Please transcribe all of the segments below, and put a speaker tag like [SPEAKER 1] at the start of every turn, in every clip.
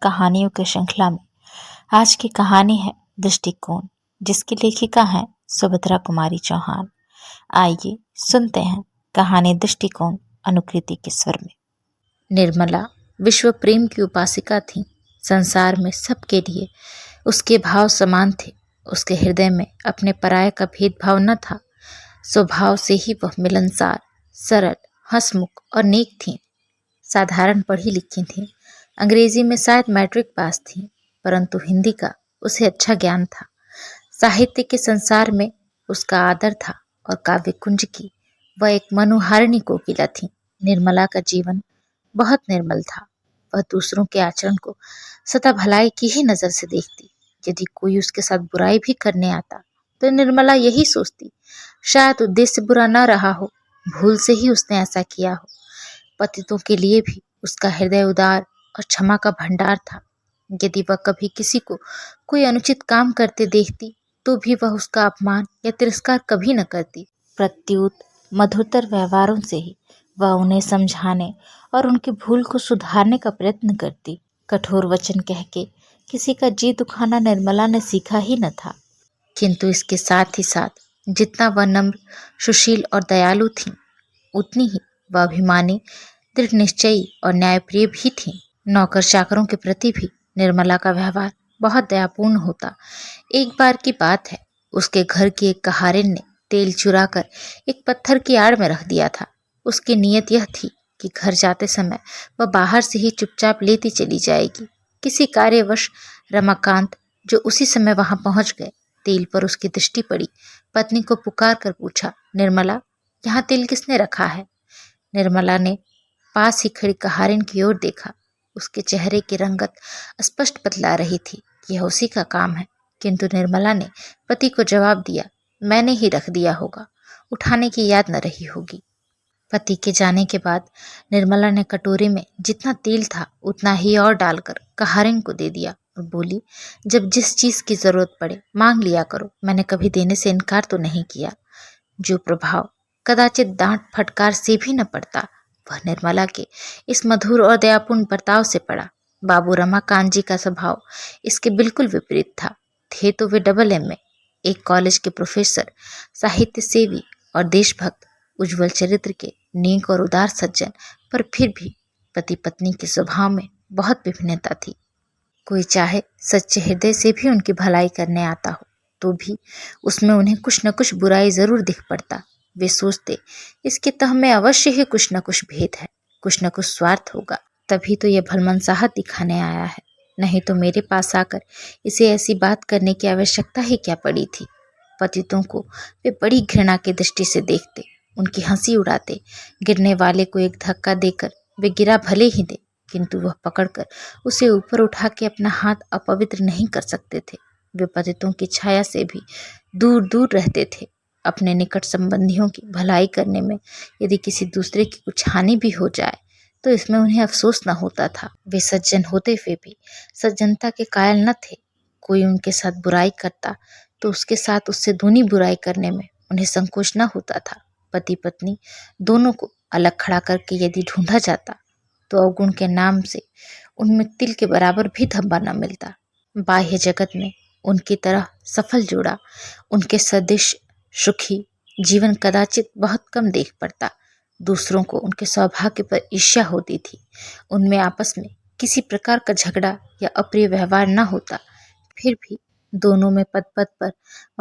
[SPEAKER 1] कहानियों की श्रृंखला में आज की कहानी है दृष्टिकोण, जिसकी लेखिका हैं सुभद्रा कुमारी चौहान। आइए सुनते हैं कहानी दृष्टिकोण अनुकृति के स्वर में। निर्मला विश्व प्रेम की उपासिका थी। संसार में सबके लिए उसके भाव समान थे। उसके हृदय में अपने पराये का भेदभाव न था। स्वभाव से ही वह मिलनसार, सरल, हंसमुख और नेक थी। साधारण पढ़ी लिखी थी। अंग्रेजी में शायद मैट्रिक पास थी, परंतु हिंदी का उसे अच्छा ज्ञान था। साहित्य के संसार में उसका आदर था और काव्य कुंज की वह एक मनोहारिणी कोकिला थी। निर्मला का जीवन बहुत निर्मल था। वह दूसरों के आचरण को सदा भलाई की ही नजर से देखती। यदि कोई उसके साथ बुराई भी करने आता तो निर्मला यही सोचती, शायद उद्देश्य बुरा न रहा हो, भूल से ही उसने ऐसा किया हो। पतितों के लिए भी उसका हृदय उदार और क्षमा का भंडार था। यदि वह कभी किसी को कोई अनुचित काम करते देखती तो भी वह उसका अपमान या तिरस्कार कभी न करती। प्रत्युत मधुर व्यवहारों से ही वह उन्हें समझाने और उनकी भूल को सुधारने का प्रयत्न करती। कठोर वचन कह के किसी का जी दुखाना निर्मला ने सीखा ही न था, किंतु इसके साथ ही साथ जितना वह नम्र, सुशील और दयालु थी, उतनी ही वह अभिमानी, दृढ़ निश्चयी और न्यायप्रिय भी थी। नौकर चाकरों के प्रति भी निर्मला का व्यवहार बहुत दयापूर्ण होता। एक बार की बात है, उसके घर की एक कहारिन ने तेल चुरा कर एक पत्थर की आड़ में रख दिया था। उसकी नीयत यह थी कि घर जाते समय वह बाहर से ही चुपचाप लेती चली जाएगी। किसी कार्यवश रमाकांत, जो उसी समय वहां पहुंच गए, तेल पर उसकी दृष्टि पड़ी। पत्नी को पुकार कर पूछा, निर्मला, यहाँ तेल किसने रखा है? निर्मला ने पास ही खड़ी कहारिन की ओर देखा। उसके चेहरे की रंगत स्पष्ट बतला रही थी, यह उसी का काम है। किंतु निर्मला ने पति को जवाब दिया, मैंने ही रख दिया होगा, उठाने की याद न रही होगी। पति के जाने के बाद निर्मला ने कटोरे में जितना तेल था उतना ही और डालकर कहारिन को दे दिया और बोली, जब जिस चीज की जरूरत पड़े मांग लिया करो, मैंने कभी देने से इनकार तो नहीं किया। जो प्रभाव कदाचित डांट फटकार से भी न पड़ता, वह निर्मला के इस मधुर और दयापूर्ण बर्ताव से पड़ा। बाबू रमाकांत जी का स्वभाव इसके बिल्कुल विपरीत था। थे तो वे डबल एमए, एक कॉलेज के प्रोफेसर, साहित्य सेवी और देशभक्त, उज्जवल चरित्र के नेक और उदार सज्जन, पर फिर भी पति पत्नी के स्वभाव में बहुत विभिन्नता थी। कोई चाहे सच्चे हृदय से भी उनकी भलाई करने आता हो तो भी उसमें उन्हें कुछ न कुछ बुराई जरूर दिख पड़ता। वे सोचते, इसके तह में अवश्य ही कुछ न कुछ भेद है, कुछ न कुछ स्वार्थ होगा, तभी तो यह भलमनसाहत दिखाने आया है, नहीं तो मेरे पास आकर इसे ऐसी बात करने की आवश्यकता ही क्या पड़ी थी। पतितों को वे बड़ी घृणा की दृष्टि से देखते, उनकी हंसी उड़ाते। गिरने वाले को एक धक्का देकर वे गिरा भले ही दे, किंतु वह पकड़कर उसे ऊपर उठा के अपना हाथ अपवित्र नहीं कर सकते थे। वे पतितों की छाया से भी दूर दूर रहते थे। अपने निकट संबंधियों की भलाई करने में यदि किसी दूसरे की कुछ हानि भी हो जाए तो इसमें उन्हें अफसोस न होता था। वे सज्जन होते हुए भी सज्जनता के कायल न थे। कोई उनके साथ बुराई करता तो उसके साथ उससे दूनी बुराई करने में उन्हें संकोच न होता था। पति पत्नी दोनों को अलग खड़ा करके यदि ढूंढा जाता तो अवगुण के नाम से उनमें तिल के बराबर भी धब्बा न मिलता। बाह्य जगत में उनकी तरह सफल जोड़ा, उनके सदृश सुखी जीवन कदाचित बहुत कम देख पड़ता। दूसरों को उनके सौभाग्य पर ईर्ष्या होती थी। उनमें आपस में किसी प्रकार का झगड़ा या अप्रिय व्यवहार न होता, फिर भी दोनों में पद पद पर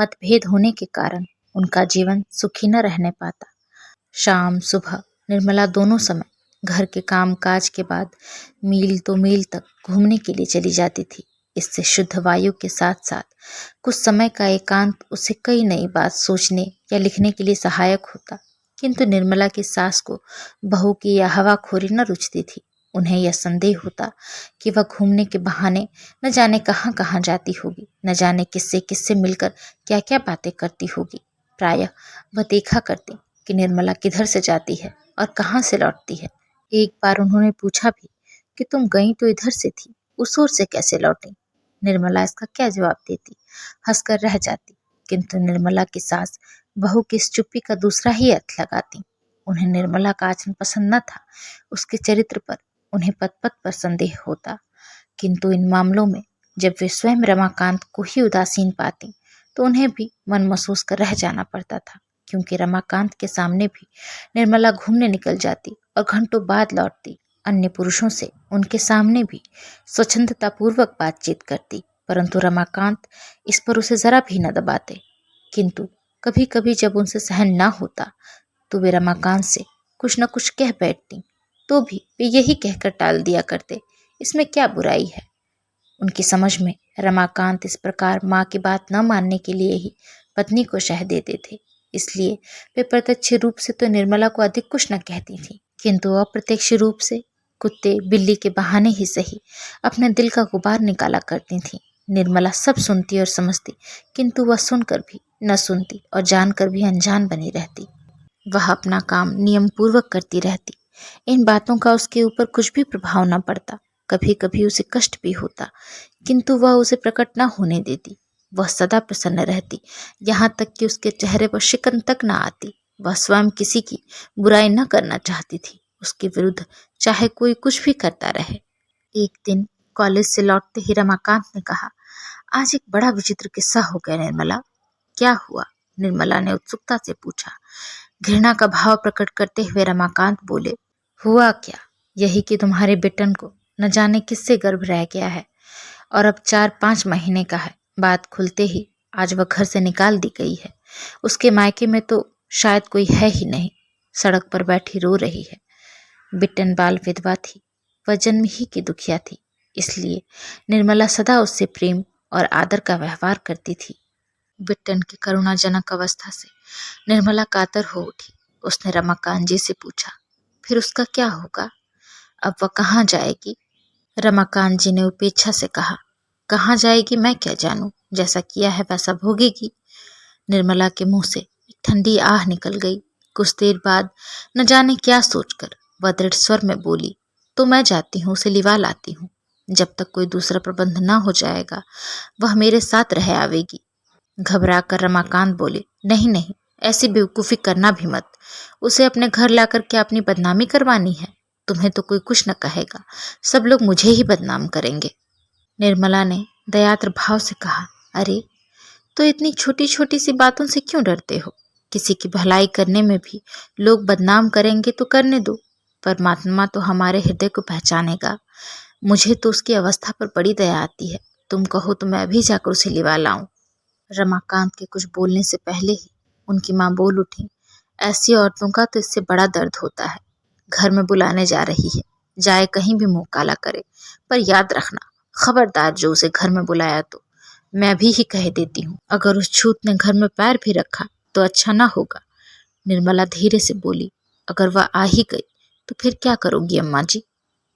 [SPEAKER 1] मतभेद होने के कारण उनका जीवन सुखी न रहने पाता। शाम सुबह निर्मला दोनों समय घर के काम काज के बाद मील दो मील तक घूमने के लिए चली जाती थी। इससे शुद्ध वायु के साथ साथ कुछ समय का एकांत उसे कई नई बात सोचने या लिखने के लिए सहायक होता। किंतु निर्मला की सास को बहू की यह हवाखोरी न रुचती थी। उन्हें यह संदेह होता कि वह घूमने के बहाने न जाने कहाँ कहाँ जाती होगी, न जाने किससे किससे मिलकर क्या क्या बातें करती होगी। प्रायः वह देखा करती कि निर्मला किधर से जाती है और कहाँ से लौटती है। एक बार उन्होंने पूछा भी कि तुम गई तो इधर से थी, उस ओर से कैसे लौटी? निर्मला इसका क्या जवाब देती? हंसकर रह जाती। किंतु निर्मला की सास बहू की इस चुप्पी का दूसरा ही अर्थ लगाती। उन्हें निर्मला का आचरण पसंद न था। उसके चरित्र पर उन्हें पद पद पर संदेह होता। किंतु इन मामलों में जब वे स्वयं रमाकांत को ही उदासीन पाती तो उन्हें भी मन महसूस कर रह जाना पड़ता था, क्योंकि रमाकांत के सामने भी निर्मला घूमने निकल जाती और घंटों बाद लौटती। अन्य पुरुषों से उनके सामने भी स्वच्छंदतापूर्वक बातचीत करती, परंतु रमाकांत इस पर उसे जरा भी न दबाते। किंतु कभी कभी जब उनसे सहन न होता तो वे रमाकांत से कुछ न कुछ कह बैठती, तो भी वे यही कहकर टाल दिया करते, इसमें क्या बुराई है। उनकी समझ में रमाकांत इस प्रकार माँ की बात न मानने के लिए ही पत्नी को शह देते थे, इसलिए वे प्रत्यक्ष रूप से तो निर्मला को अधिक कुछ न कहती थी, किंतु अप्रत्यक्ष रूप से कुत्ते बिल्ली के बहाने ही सही अपने दिल का गुबार निकाला करती थी। निर्मला सब सुनती और समझती, किंतु वह सुनकर भी न सुनती और जानकर भी अनजान बनी रहती। वह अपना काम नियम पूर्वक करती रहती, इन बातों का उसके ऊपर कुछ भी प्रभाव न पड़ता। कभी कभी उसे कष्ट भी होता, किंतु वह उसे प्रकट न होने देती। वह सदा प्रसन्न रहती, यहाँ तक कि उसके चेहरे पर शिकन तक न आती। वह स्वयं किसी की बुराई न करना चाहती थी, उसके विरुद्ध चाहे कोई कुछ भी करता रहे। एक दिन कॉलेज से लौटते ही रमाकांत ने कहा, आज एक बड़ा विचित्र किस्सा हो गया निर्मला। क्या हुआ? निर्मला ने उत्सुकता से पूछा। घृणा का भाव प्रकट करते हुए रमाकांत बोले, हुआ क्या? यही कि तुम्हारे बेटन को न जाने किससे गर्भ रह गया है और अब 4-5 महीने का है। बात खुलते ही आज वह घर से निकाल दी गई है। उसके मायके में तो शायद कोई है ही नहीं, सड़क पर बैठी रो रही है। बिट्टन बाल विधवा थी, वह जन्म ही की दुखिया थी, इसलिए निर्मला सदा उससे प्रेम और आदर का व्यवहार करती थी। बिट्टन की करुणाजनक अवस्था से निर्मला कातर हो उठी। उसने रमाकांत जी से पूछा, फिर उसका क्या होगा? अब वह कहाँ जाएगी? रमाकांत जी ने उपेक्षा से कहा, कहाँ जाएगी मैं क्या जानूं, जैसा किया है वैसा भोगेगी। निर्मला के मुंह से एक ठंडी आह निकल गई। कुछ देर बाद न जाने क्या सोचकर वह दृढ़ स्वर में बोली, तो मैं जाती हूँ, उसे लिवा लाती हूँ। जब तक कोई दूसरा प्रबंध न हो जाएगा वह मेरे साथ रह आवेगी। घबरा कर रमाकांत बोले, नहीं नहीं, ऐसी बेवकूफ़ी करना भी मत। उसे अपने घर लाकर क्या अपनी बदनामी करवानी है? तुम्हें तो कोई कुछ न कहेगा, सब लोग मुझे ही बदनाम करेंगे। निर्मला ने दयाद्र भाव से कहा, अरे तो इतनी छोटी छोटी सी बातों से क्यों डरते हो? किसी की भलाई करने में भी लोग बदनाम करेंगे तो करने दो, परमात्मा तो हमारे हृदय को पहचानेगा। मुझे तो उसकी अवस्था पर बड़ी दया आती है, तुम कहो तो मैं अभी जाकर उसे लिवा लाऊं। रमाकांत के कुछ बोलने से पहले ही उनकी माँ बोल उठी, ऐसी औरतों का तो इससे बड़ा दर्द होता है। घर में बुलाने जा रही है, जाए कहीं भी मुंह काला करे, पर याद रखना, खबरदार जो उसे घर में बुलाया तो मैं भी ही कह देती हूँ, अगर उस छूत ने घर में पैर भी रखा तो अच्छा ना होगा। निर्मला धीरे से बोली, अगर वह आ ही गई तो फिर क्या करोगी अम्मा जी?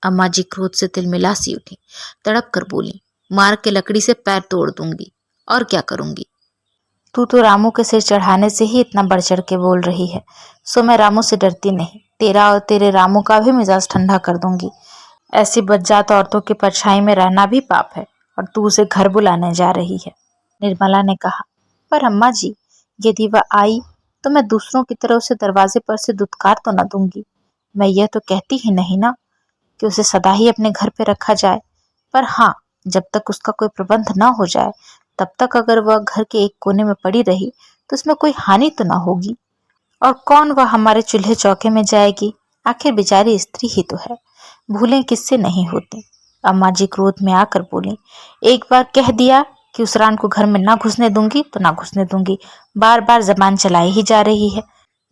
[SPEAKER 1] अम्मा जी क्रोध से तिलमिला सी उठी, तड़प कर बोली, मार के लकड़ी से पैर तोड़ दूंगी, और क्या करूंगी? तू तो रामू के सिर चढ़ाने से ही इतना बढ़ चढ़ के बोल रही है, सो मैं रामू से डरती नहीं। तेरा और तेरे रामू का भी मिजाज ठंडा कर दूंगी। ऐसी बदजात औरतों की परछाई में रहना भी पाप है, और तू उसे घर बुलाने जा रही है। निर्मला ने कहा, पर अम्मा जी, यदि वह आई तो मैं दूसरों की तरह उसे दरवाजे पर से दुत्कार तो न दूंगी। मैं यह तो कहती ही नहीं ना कि उसे सदा ही अपने घर पे रखा जाए, पर हाँ, जब तक उसका कोई प्रबंध न हो जाए तब तक अगर वह घर के एक कोने में पड़ी रही तो उसमें कोई हानि तो ना होगी। और कौन वह हमारे चूल्हे चौके में जाएगी? आखिर बेचारी स्त्री ही तो है, भूलें किससे नहीं होती। अम्मा जी क्रोध में आकर बोली, एक बार कह दिया कि उस रान को घर में ना घुसने दूंगी तो ना घुसने दूंगी, बार बार जबान चलाई ही जा रही है।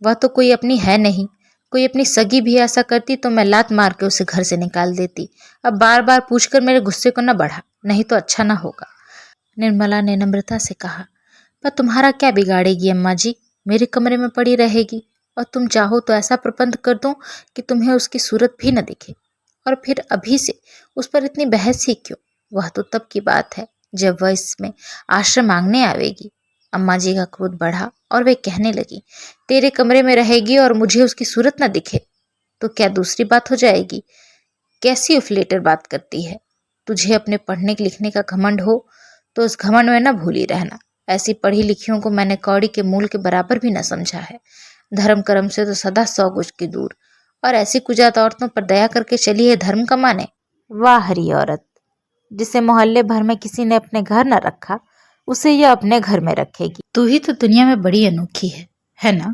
[SPEAKER 1] वह तो कोई अपनी है नहीं, कोई अपनी सगी भी ऐसा करती तो मैं लात मार के उसे घर से निकाल देती। अब बार बार पूछकर मेरे गुस्से को न बढ़ा, नहीं तो अच्छा ना होगा। निर्मला ने नम्रता से कहा, पर तुम्हारा क्या बिगाड़ेगी अम्मा जी, मेरे कमरे में पड़ी रहेगी, और तुम चाहो तो ऐसा प्रबंध कर दूं कि तुम्हें उसकी सूरत भी न दिखे। और फिर अभी से उस पर इतनी बहस ही क्यों? वह तो तब की बात है जब वह इसमें आश्रय मांगने आवेगी। अम्मा जी का क्रोध बढ़ा और वे कहने लगी, तेरे कमरे में रहेगी और मुझे उसकी सूरत न दिखे तो क्या दूसरी बात हो जाएगी? कैसी उफलेटर बात करती है? तुझे अपने पढ़ने लिखने का घमंड हो तो उस घमंड में न भूली रहना। ऐसी पढ़ी लिखियों को मैंने कौड़ी के मूल के बराबर भी न समझा है। धर्म कर्म से तो सदा 100 गज की दूर, और ऐसी कुजात औरतों पर दया करके चली है धर्म कमाने। वाह हरी औरत, जिसे मोहल्ले भर में किसी ने अपने घर न रखा, उसे यह अपने घर में रखेगी। तू ही तो दुनिया में बड़ी अनोखी है ना?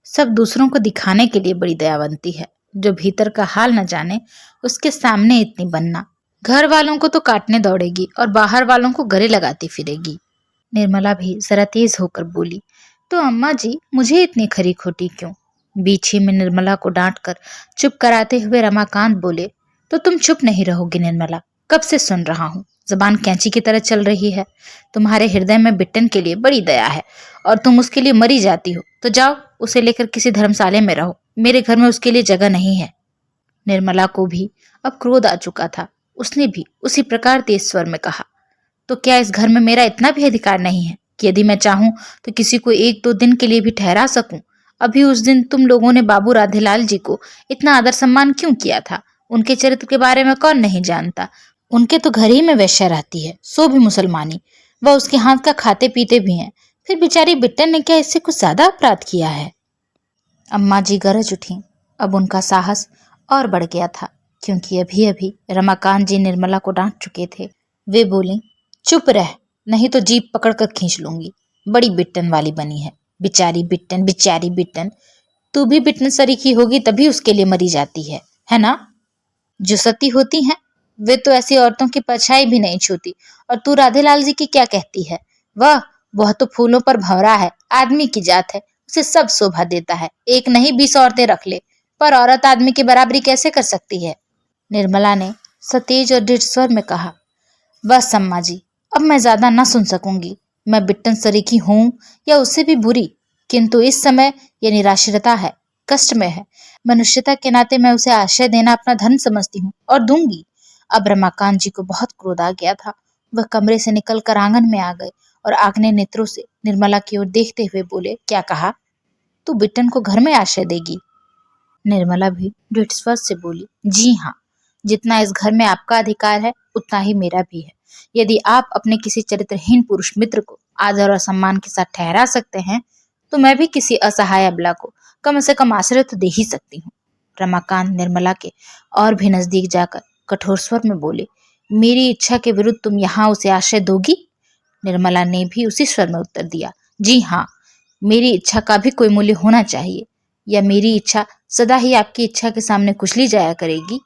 [SPEAKER 1] सब दूसरों को दिखाने के लिए बड़ी दयावंती है, जो भीतर का हाल न जाने उसके सामने इतनी बनना। घर वालों को तो काटने दौड़ेगी और बाहर वालों को गले लगाती फिरेगी। निर्मला भी जरा तेज होकर बोली, तो अम्मा जी मुझे इतनी खरी खोटी क्यों? बीच ही में निर्मला को डांट कर चुप कराते हुए रमाकांत बोले, तो तुम चुप नहीं रहोगी निर्मला? कब से सुन रहा हूँ, जबान कैंची की तरह चल रही है। तुम्हारे हृदय में बिट्टन के लिए बड़ी दया है और तुम उसके लिए मरी जाती हो, तो जाओ उसे लेकर किसी धर्मशाले में रहो। मेरे घर में उसके लिए जगह नहीं है। निर्मला को भी अब क्रोध आ चुका था। उसने भी उसी प्रकार तेज स्वर में कहा, तो क्या इस घर में मेरा इतना भी अधिकार नहीं है कि यदि मैं चाहूं तो किसी को 1-2 दिन के लिए भी ठहरा सकूं? अभी उस दिन तुम लोगों ने बाबू राधेलाल जी को इतना आदर सम्मान क्यों किया था? उनके चरित्र के बारे में कौन नहीं जानता? उनके तो घर ही में वेश्या रहती है, सो भी मुसलमानी। वह उसके हाथ का खाते पीते भी हैं। फिर बेचारी बिट्टन ने क्या इससे कुछ ज्यादा अपराध किया है? अम्मा जी गरज उठी। अब उनका साहस और बढ़ गया था, क्योंकि अभी अभी रमाकांत जी निर्मला को डांट चुके थे। वे बोली, चुप रह, नहीं तो जीप पकड़कर खींच लूंगी। बड़ी बिट्टन वाली बनी है। बेचारी बिट्टन, बेचारी बिट्टन। तू भी बिट्टन सरीखी होगी तभी उसके लिए मरी जाती है ना? जो सती होती हैं वे तो ऐसी औरतों की परछाई भी नहीं छूती। और तू राधेलाल जी की क्या कहती है? वह तो फूलों पर भंवरा है, आदमी की जात है, उसे सब शोभा देता है। एक नहीं 20 औरतें रख ले, पर औरत आदमी की बराबरी कैसे कर सकती है? निर्मला ने सतेज और दृढ़ स्वर में कहा, बस अम्मा जी, अब मैं ज्यादा न सुन सकूंगी। मैं बिट्टन सरीखी हूं या उससे भी बुरी, किंतु इस समय यह निराश्रता है, कष्ट में है। मनुष्यता के नाते मैं उसे आश्रय देना अपना धर्म समझती हूँ और दूंगी। अब रमाकांत जी को बहुत क्रोध आ गया था। वह कमरे से निकलकर आंगन में आ गए और आग्नेय नेत्रों से निर्मला की ओर देखते हुए बोले, क्या कहा? तू बिट्टन को घर में आश्रय देगी? निर्मला भी दृढ़ स्वर से बोली, जी हाँ, जितना इस घर में आपका अधिकार है उतना ही मेरा भी है। यदि आप अपने किसी चरित्रहीन पुरुष मित्र को आदर और सम्मान के साथ ठहरा सकते हैं, तो मैं भी किसी असहाय अबला को कम से कम आश्रय तो दे ही सकती हूँ। रमाकांत निर्मला के और भी नजदीक जाकर कठोर स्वर में बोले, मेरी इच्छा के विरुद्ध तुम यहाँ उसे आश्रय दोगी? निर्मला ने भी उसी स्वर में उत्तर दिया, जी हाँ, मेरी इच्छा का भी कोई मूल्य होना चाहिए, या मेरी इच्छा सदा ही आपकी इच्छा के सामने कुचली जाया करेगी?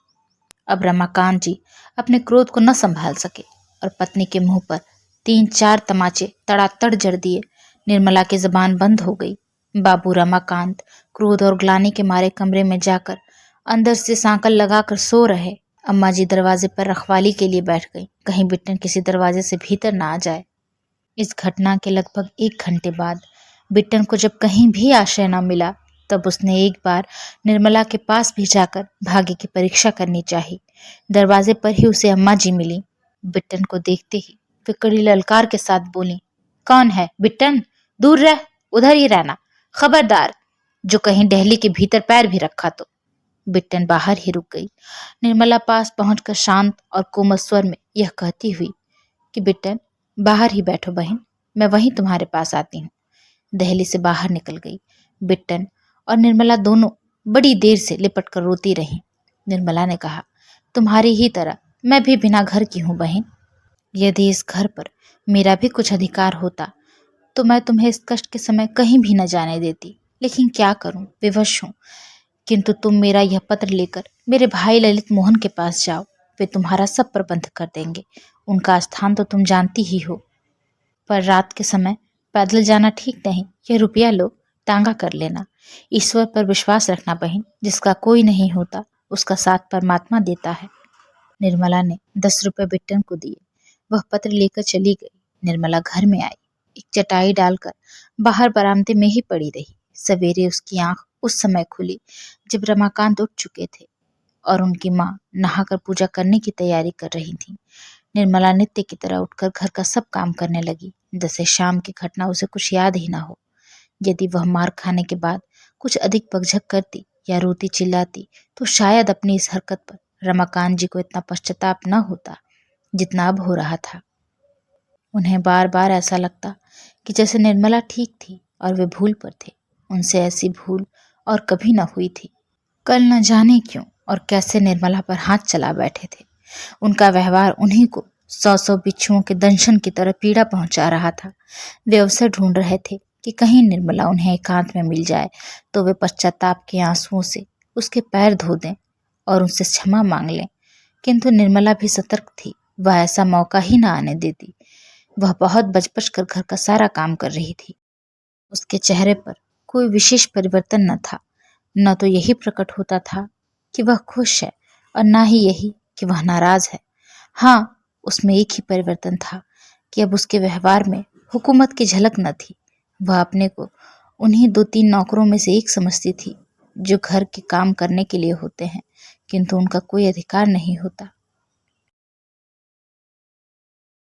[SPEAKER 1] अब रमाकांत जी अपने क्रोध को न संभाल सके और पत्नी के मुंह पर 3-4 तमाचे तड़ातड़ जड़ दिए। निर्मला की जबान बंद हो गई। बाबू रमाकांत क्रोध और ग्लानि के मारे कमरे में जाकर अंदर से सांकल लगाकर सो रहे। अम्मा जी दरवाजे पर रखवाली के लिए बैठ गई, कहीं बिट्टन किसी दरवाजे से भीतर ना आ जाए। इस घटना के लगभग 1 घंटे बाद बिट्टन को जब कहीं भी आश्रय न मिला, तब उसने एक बार निर्मला के पास भी जाकर भाग्य की परीक्षा करनी चाहिए। दरवाजे पर ही उसे अम्मा जी मिली। बिट्टन को देखते ही वे कड़ी ललकार के साथ बोली, कौन है बिट्टन? दूर रह, उधर ही रहना, खबरदार जो कहीं डहली के भीतर पैर भी रखा तो। बिट्टन बाहर ही रुक गई। निर्मला पास पहुंचकर शांत और कोमल स्वर में यह कहती हुई कि बिट्टन बाहर ही बैठो बहन, मैं वहीं तुम्हारे पास आती हूँ। दहली से बाहर निकल गई। बिट्टन और निर्मला दोनों बड़ी देर से लिपट कर रोती रहीं। निर्मला ने कहा, तुम्हारी ही तरह मैं भी बिना घर की हूँ बहन। यदि इस घर पर मेरा भी कुछ अधिकार होता तो मैं तुम्हें इस कष्ट के समय कहीं भी न जाने देती, लेकिन क्या करूं, विवश हूं। किंतु तुम मेरा यह पत्र लेकर मेरे भाई ललित मोहन के पास जाओ, वे तुम्हारा सब प्रबंध कर देंगे। उनका स्थान तो तुम जानती ही हो। पर रात के समय पैदल जाना ठीक नहीं, यह रुपया लो, टांगा कर लेना। ईश्वर पर विश्वास रखना बहन, जिसका कोई नहीं होता उसका साथ परमात्मा देता है। निर्मला ने 10 रुपए बिट्टन को दिए। वह पत्र लेकर चली गई। निर्मला घर में आई, एक चटाई डालकर बाहर बरामदे में ही पड़ी रही। सवेरे उसकी आंख उस समय खुली जब रमाकांत उठ चुके थे और उनकी माँ नहाकर पूजा करने की तैयारी कर रही थी। निर्मला नित्य की तरह उठकर घर का सब काम करने लगी, जैसे शाम की घटना उसे कुछ याद ही ना हो। यदि वह मार खाने के बाद कुछ अधिक बकझक करती या रोती चिल्लाती तो शायद अपनी इस हरकत पर रमाकांत जी को इतना पश्चाताप न होता जितना अब हो रहा था। उन्हें बार बार ऐसा लगता कि जैसे निर्मला ठीक थी और वे भूल पर थे। उनसे ऐसी भूल और कभी न हुई थी। कल न जाने क्यों और कैसे निर्मला पर हाथ चला बैठे थे। उनका व्यवहार उन्हीं को सौ सौ बिच्छुओं के दंशन की तरह पीड़ा पहुंचा रहा था। वे अवसर ढूंढ रहे थे कि कहीं निर्मला उन्हें एकांत में मिल जाए तो वे पश्चाताप के आंसुओं से उसके पैर धो दें और उनसे क्षमा मांग लें। किंतु निर्मला भी सतर्क थी, वह ऐसा मौका ही न आने देती। वह बहुत बच कर घर का सारा काम कर रही थी। उसके चेहरे पर कोई विशेष परिवर्तन न था। न तो यही प्रकट होता था कि वह खुश है और न ही यही कि वह नाराज है। हाँ, उसमें एक ही परिवर्तन था कि अब उसके व्यवहार में हुकूमत की झलक न थी। वह अपने को उन्हीं 2-3 नौकरों में से एक समझती थी जो घर के काम करने के लिए होते हैं, किंतु उनका कोई अधिकार नहीं होता।